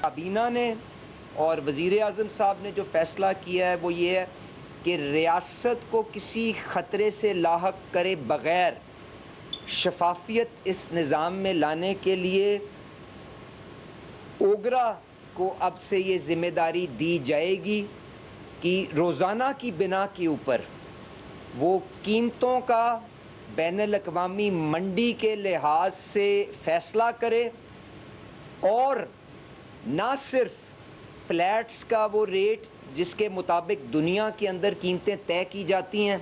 काबीना ने और वज़ीर आज़म साहब ने जो फ़ैसला किया है वो ये है कि रियासत को किसी ख़तरे से लाहक करे बग़ैर शफाफियत इस निज़ाम में लाने के लिए ओगरा को अब से ये ज़िम्मेदारी दी जाएगी कि रोज़ाना की बिना के ऊपर वो कीमतों का बैनुल-अक़वामी मंडी के लिहाज से फ़ैसला करे और ना सिर्फ फ्लैट्स का वो रेट जिसके मुताबिक दुनिया के अंदर कीमतें तय की जाती हैं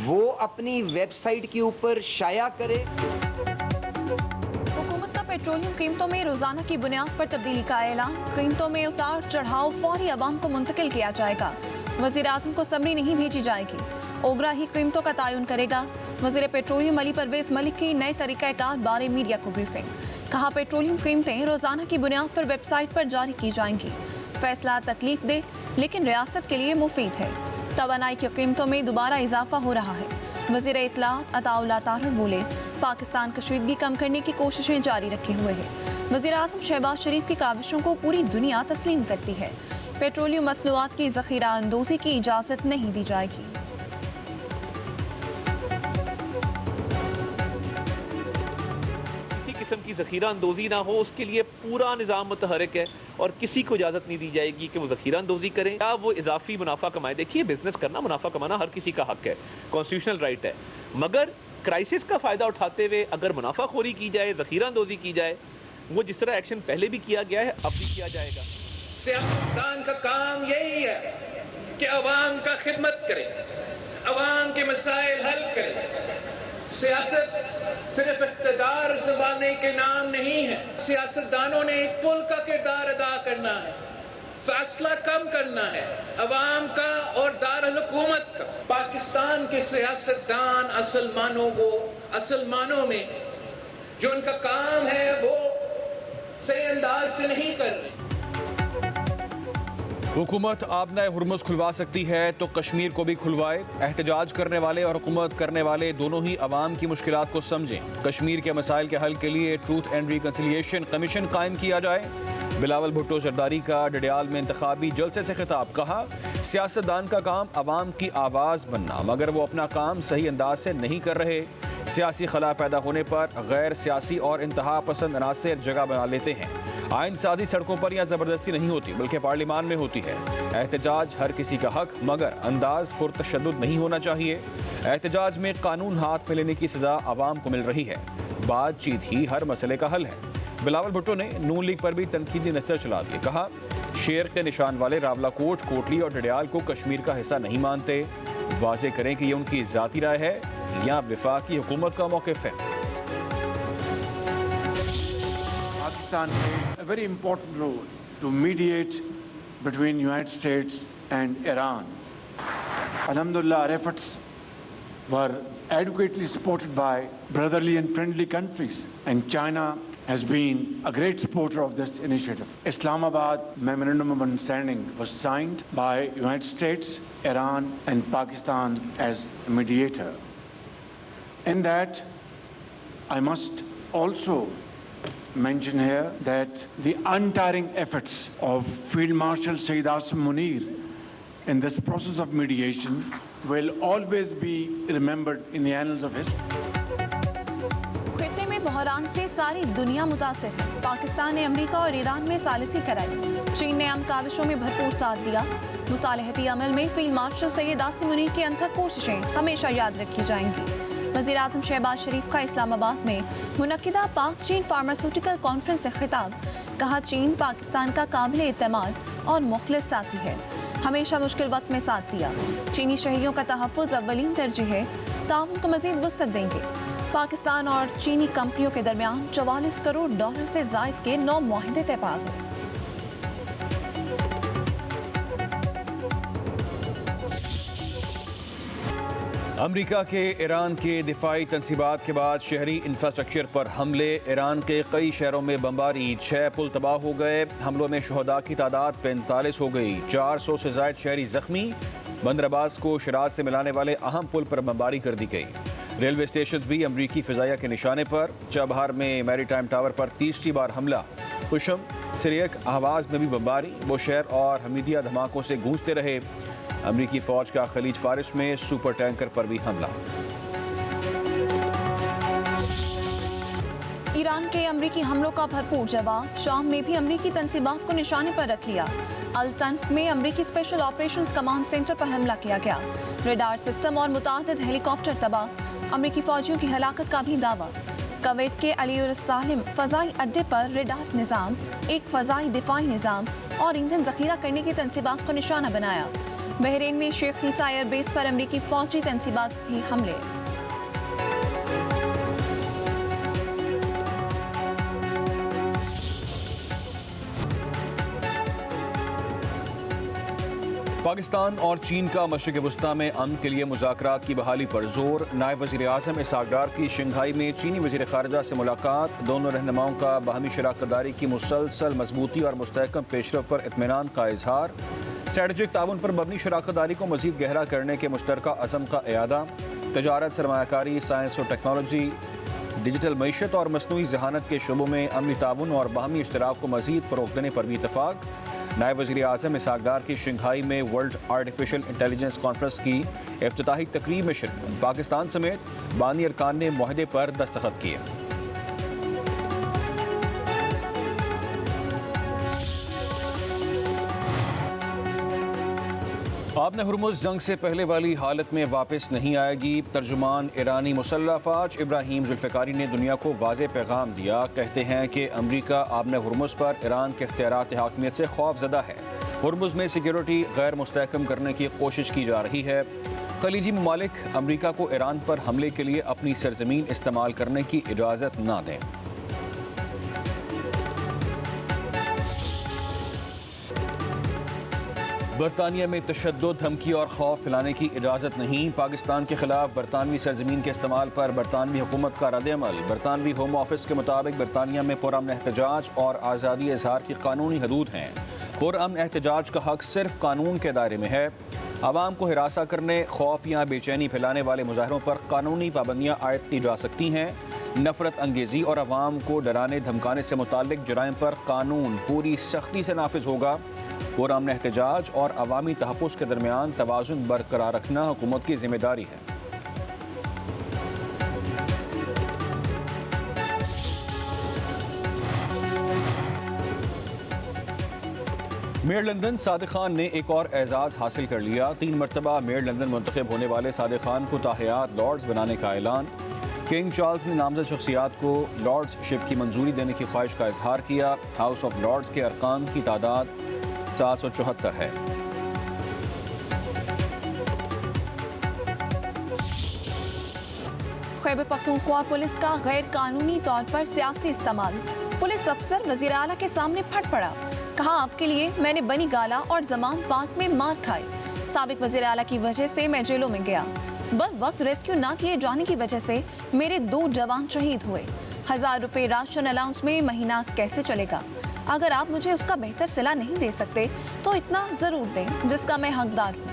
वो अपनी वेबसाइट के ऊपर शाया करे। हुकूमत का पेट्रोलियम कीमतों में रोजाना की बुनियाद पर तब्दीली का ऐलान। कीमतों में उतार चढ़ाव फौरी अवाम को मुंतकिल किया जाएगा। वज़ीर आज़म को समरी नहीं भेजी जाएगी, ओगरा ही कीमतों का तयन करेगा। वज़ीर पेट्रोलियम अली परवेज मलिक की नए तरीक़ाकार बारे मीडिया को ब्रीफिंग। कहा पेट्रोलियम कीमतें रोजाना की बुनियाद पर वेबसाइट पर जारी की जाएंगी। फैसला तकलीफ दे लेकिन रियासत के लिए मुफीद है। तवानाई की कीमतों में दोबारा इजाफा हो रहा है। वज़ीर इत्तलात अताउल्लाह ताहिर बोले पाकिस्तान कशीदगी कम करने की कोशिशें जारी रखे हुए है। वज़ीर आज़म शहबाज शरीफ की काविशों को पूरी दुनिया तस्लीम करती है। पेट्रोलियम मसनूआत की ज़ख़ीरा अंदोज़ी की इजाज़त नहीं दी जाएगी। किस्म की ज़ख़ीरा अंदोज़ी ना हो उसके लिए पूरा निज़ाम मुतहरिक है और किसी को इजाज़त नहीं दी जाएगी कि वो ज़ख़ीरा अंदोज़ी करें या वो इजाफी मुनाफा कमाए। देखिए बिज़नेस करना, मुनाफा कमाना हर किसी का हक़ है, कॉन्स्टिट्यूशनल राइट है, मगर क्राइसिस का फ़ायदा उठाते हुए अगर मुनाफाखोरी की जाए, ज़ख़ीरा अंदोज़ी की जाए, वो जिस तरह एक्शन पहले भी किया गया है अब भी किया जाएगा। सियासतदान का काम यही है कि अवाम का खिदमत करे, अवाम के मसाइल हल करे। सियासत सिर्फ इक़्तिदार संभालने के नाम नहीं है। सियासतदानों ने एक पुल का किरदार अदा करना है, फासला कम करना है अवाम का और दारुल हुकूमत का। पाकिस्तान के सियासतदान असल मानों में जो उनका काम है वो सही अंदाज से नहीं कर रहे। हुकूमत आबना हुर्मुज़ खुलवा सकती है तो कश्मीर को भी खुलवाए। एहतजाज करने वाले और हुकूमत करने वाले दोनों ही अवाम की मुश्किलात को समझें। कश्मीर के मसाइल के हल के लिए ट्रूथ एंड रिकन्सिलिएशन कमीशन कायम किया जाए। बिलावल भुट्टो जरदारी का डडियाल में इंतखाबी जलसे से खिताब। कहा सियासतदान का काम अवाम की आवाज़ बनना, मगर वो अपना काम सही अंदाज से नहीं कर रहे। सियासी खला पैदा होने पर गैर सियासी और इंतहा पसंद अनासर जगह बना लेते हैं। आइन सादी सड़कों पर या ज़बरदस्ती नहीं होती बल्कि पार्लियामान में होती है। एहतजाज हर किसी का हक, मगर अंदाज पुरतशद्दुद नहीं होना चाहिए। एहतजाज में कानून हाथ में लेने की सज़ा आवाम को मिल रही है। बातचीत ही हर मसले का हल है। बिलावल भुट्टो ने नून लीग पर भी तनकीदी नज़र चला दी। कहा शेर के निशान वाले रावलाकोट, कोटली और डडियाल को कश्मीर का हिस्सा नहीं मानते। वाज़े करें कि ये उनकी ज़ाती राय है या वफाकी हुकूमत का मौक़िफ़ है। Pakistan played a very important role to mediate between United States and Iran. Alhamdulillah, our efforts were adequately supported by brotherly and friendly countries, and China has been a great supporter of this initiative. Islamabad Memorandum of Understanding was signed by United States, Iran, and Pakistan as a mediator. In that, I must also mention here that the untiring efforts of Field Marshal Sayyid Asim Munir in this process of mediation will always be remembered in the annals of history. खित्ते में बहरान से सारी दुनिया मुतासिर है। पाकिस्तान ने America और Iran में सालिसी कराई। चीन ने अमन काविशों में भरपूर साथ दिया। मुसालहती अमल में फील्ड मार्शल सैयद आसिम मुनीर की अनथक कोशिशें हमेशा याद रखी जाएंगी। वज़ीर आज़म शहबाज शरीफ का इस्लामाबाद में मुनक्किदा पाक चीन फार्मास्यूटिकल कॉन्फ्रेंस से खिताब। कहा चीन पाकिस्तान का काबिल एतमाद और मुखलिस साथी है, हमेशा मुश्किल वक्त में साथ दिया। चीनी शहरियों का तहफ़्फ़ुज़ अव्वलीन तरजीह है, ताउन को मज़ीद वुसअत देंगे। पाकिस्तान और चीनी कंपनियों के दरमियान $44 करोड़ से ज़ायद के 9 मुआहदे तय पा गए। अमरीका के ईरान के दिफाई तनसीबात के बाद शहरी इंफ्रास्ट्रक्चर पर हमले। ईरान के कई शहरों में बमबारी, 6 पुल तबाह हो गए। हमलों में शहदा की तादाद 45 हो गई। 400 से ज़ायद शहरी जख्मी। बंदर अब्बास को शिराज से मिलाने वाले अहम पुल पर बमबारी कर दी गई। रेलवे स्टेशन भी अमरीकी फिजाइया के निशाने पर। चबहार में मैरीटाइम टावर पर तीसरी बार हमला। कुशम, सिरियक, आवाज़ में भी बमबारी। बुशहर और हमीदिया धमाकों से गूंजते रहे। अमरीकी फौज का खलीज फारिस में सुपर टैंकर पर भी हमला। ईरान के अमरीकी हमलों का भरपूर जवाब। शाम में भी अमरीकी तंसीबात को निशाने पर रख लिया। अल-तन्फ में अमरीकी स्पेशल ऑपरेशंस कमांड सेंटर पर हमला किया गया। रडार सिस्टम और मुतादिद हेलीकॉप्टर तबाह। अमरीकी फौजियों की हलाकत का भी दावा। कवैत के अली सालिम फजाई अड्डे पर रडार निज़ाम, एक फजाई दिफाई निज़ाम और ईंधन जखीरा करने की तंसीबात को निशाना बनाया। बहरीन में शेख ईसा एयरबेस पर अमरीकी फौजी तंसीबात भी हमले। पाकिस्तान और चीन का मशरिक़ वस्ता में अमन के लिए मुज़ाकरात की बहाली पर जोर। नायब वज़ीर आज़म इसहाक़ डार की शंघाई में चीनी वज़ीर ख़ारिजा से मुलाकात। दोनों रहनुमाओं का बाहमी शराकत दारी की मुसलसल मजबूती और मुस्तहकम पेशरफ पर इत्मीनान का इजहार। स्ट्रेटजिक ताउन पर मबनी शराकत दारी को मज़ीद गहरा करने के मुश्तरका अज़म का इयादा। तजारत, सरमायाकारी, साइंस और टेक्नोलॉजी, डिजिटल मईशत और मसनूई ज़हानत के शोबों में अमली ताउन और बाहमी इश्तराक को मज़ीद फ़रोग़ देने पर भी इतफ़ाक़। नायब वज़ीर आज़म इसहाक़ डार की शंघाई में वर्ल्ड आर्टिफिशियल इंटेलिजेंस कॉन्फ्रेंस की इफ्तिताही तकरीब में शिरकत। पाकिस्तान समेत बानी अरकान ने मुआहदे पर दस्तखत किए। आपने हुर्मुज़ जंग से पहले वाली हालत में वापस नहीं आएगी। तर्जुमान ईरानी मुसल्लह फ़ौज इब्राहीम जुल्फ़िकारी ने दुनिया को वाज़ेह पैगाम दिया। कहते हैं कि अमरीका आपने हुर्मुज़ पर ईरान के इख्तियारात हाकमियत से खौफज़दा है। हुर्मुज़ में सिक्योरिटी गैर मुस्तहकम करने की कोशिश की जा रही है। खलीजी ममालिक अमरीका को ईरान पर हमले के लिए अपनी सरजमीन इस्तेमाल करने की इजाज़त ना दें। बरतानिया में तशद्दुद, धमकी और खौफ फैलाने की इजाज़त नहीं। पाकिस्तान के खिलाफ बरतानवी सरजमीन के इस्तेमाल पर बरतानवी हुकूमत का रद्द-ए-अमल। बरतानवी होम ऑफिस के मुताबिक बरतानिया में पुरअमन एहतजाज और आज़ादी इजहार की कानूनी हदूद हैं। पुरअमन एहतजाज का हक सिर्फ कानून के दायरे में है। आवाम को हिरासा करने, खौफ या बेचैनी फैलाने वाले मुजाहरों पर कानूनी पाबंदियाँ आयद की जा सकती हैं। नफरत अंगेज़ी और आवाम को डराने धमकाने से मुताल्लिक जराइम पर कानून पूरी सख्ती से नाफिज होगा। पुरअमन एहतजाज और अवामी तहफ़्फ़ुज़ के दरमियान तवाज़ुन बरकरार रखना हुकूमत की जिम्मेदारी है। मेयर लंदन सादिक खान ने एक और एजाज़ हासिल कर लिया। 3 मरतबा मेयर लंदन मुंतखब होने वाले सादिक खान को ताहियात लॉर्ड्स बनाने का ऐलान। किंग चार्ल्स ने नामजद शख्सियात को लॉर्ड्सशिप की मंजूरी देने की ख्वाहिश का इजहार किया। हाउस ऑफ लॉर्ड्स के अरकान की तादाद 774 है। खैबर पख्तूनख्वा पुलिस का गैर कानूनी तौर पर सियासी इस्तेमाल। पुलिस अफसर वज़ीर आला के सामने फट पड़ा। कहा, आपके लिए मैंने बनी गाला और जमान पाक में मार खाई। साबिक वज़ीर आला की वजह से मैं जेलों में गया। बर वक्त रेस्क्यू ना किए जाने की वजह से मेरे 2 जवान शहीद हुए। 1000 रुपये राशन अलाउंस में महीना कैसे चलेगा? अगर आप मुझे उसका बेहतर सिला नहीं दे सकते तो इतना ज़रूर दें जिसका मैं हकदार हूँ।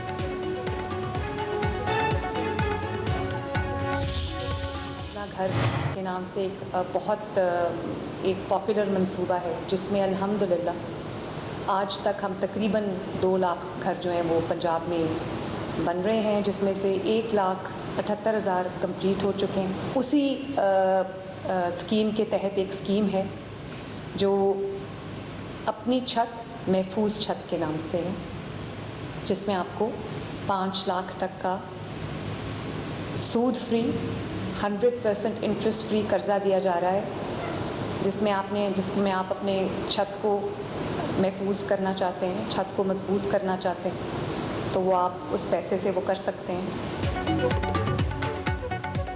घर के नाम से एक पॉपुलर मंसूबा है जिसमें अल्हम्दुलिल्लाह आज तक हम तकरीबन 2 लाख घर जो हैं वो पंजाब में बन रहे हैं, जिसमें से 1,78,000 कंप्लीट हो चुके हैं। उसी स्कीम के तहत एक स्कीम है जो अपनी छत महफूज छत के नाम से है, जिसमें आपको 5 लाख तक का सूद फ्री 100% इंटरेस्ट फ्री कर्जा दिया जा रहा है, जिसमें आप अपने छत को महफूज करना चाहते हैं, छत को मजबूत करना चाहते हैं, तो वो आप उस पैसे से वो कर सकते हैं।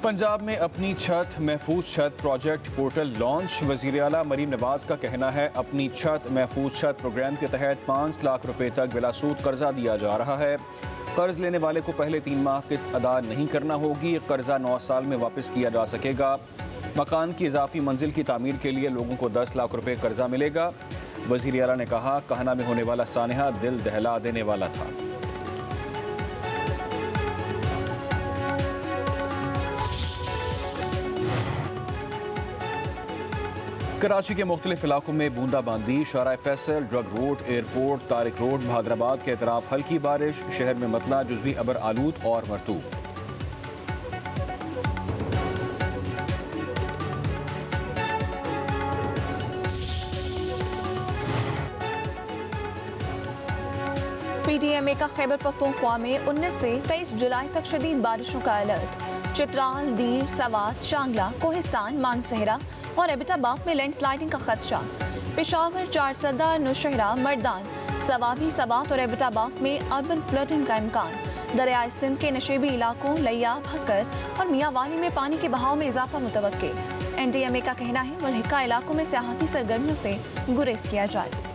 पंजाब में अपनी छत महफूज छत प्रोजेक्ट पोर्टल लॉन्च। वज़ीर आला मरीम नवाज का कहना है, अपनी छत महफूज छत प्रोग्राम के तहत 5 लाख रुपए तक बिला सूद कर्जा दिया जा रहा है। कर्ज लेने वाले को पहले 3 माह किस्त अदा नहीं करना होगी। कर्जा 9 साल में वापस किया जा सकेगा। मकान की इजाफी मंजिल की तामीर के लिए लोगों को 10 लाख रुपए कर्जा मिलेगा। वज़ीर आला ने कहा, कहना में होने वाला सानहा दिल दहला देने वाला था। कराची के मुख्तलिफ इलाकों में बूंदाबांदी, Shara Faisal, drug road, airport, Tariq road, Bahadurabad के अतराफ हल्की बारिश, शहर में मतला जुज़वी अबर आलूद और मरतूब। PDMA का खैबर पख्तूनख्वा में 19 से 23 जुलाई तक शदीद बारिशों का अलर्ट। चित्राल, दीर, सवात, शांगला, कोहिस्तान, मानसहरा और एबटाबाद में लैंडस्लाइडिंग का खदशा। पेशावर, चारसदा, नौशहरा, मर्दान, सवाबी, सवात और एबटाबाद में अर्बन फ्लडिंग का इम्कान। दरियाए सिंध के नशेबी इलाकों लैया, भक्कर और मियाँवाली में पानी के बहाव में इजाफा मुतवक्के। NDMA का कहना है मुल्हिका इलाकों में सियाहती सरगर्मियों से गुरेज किया जाए।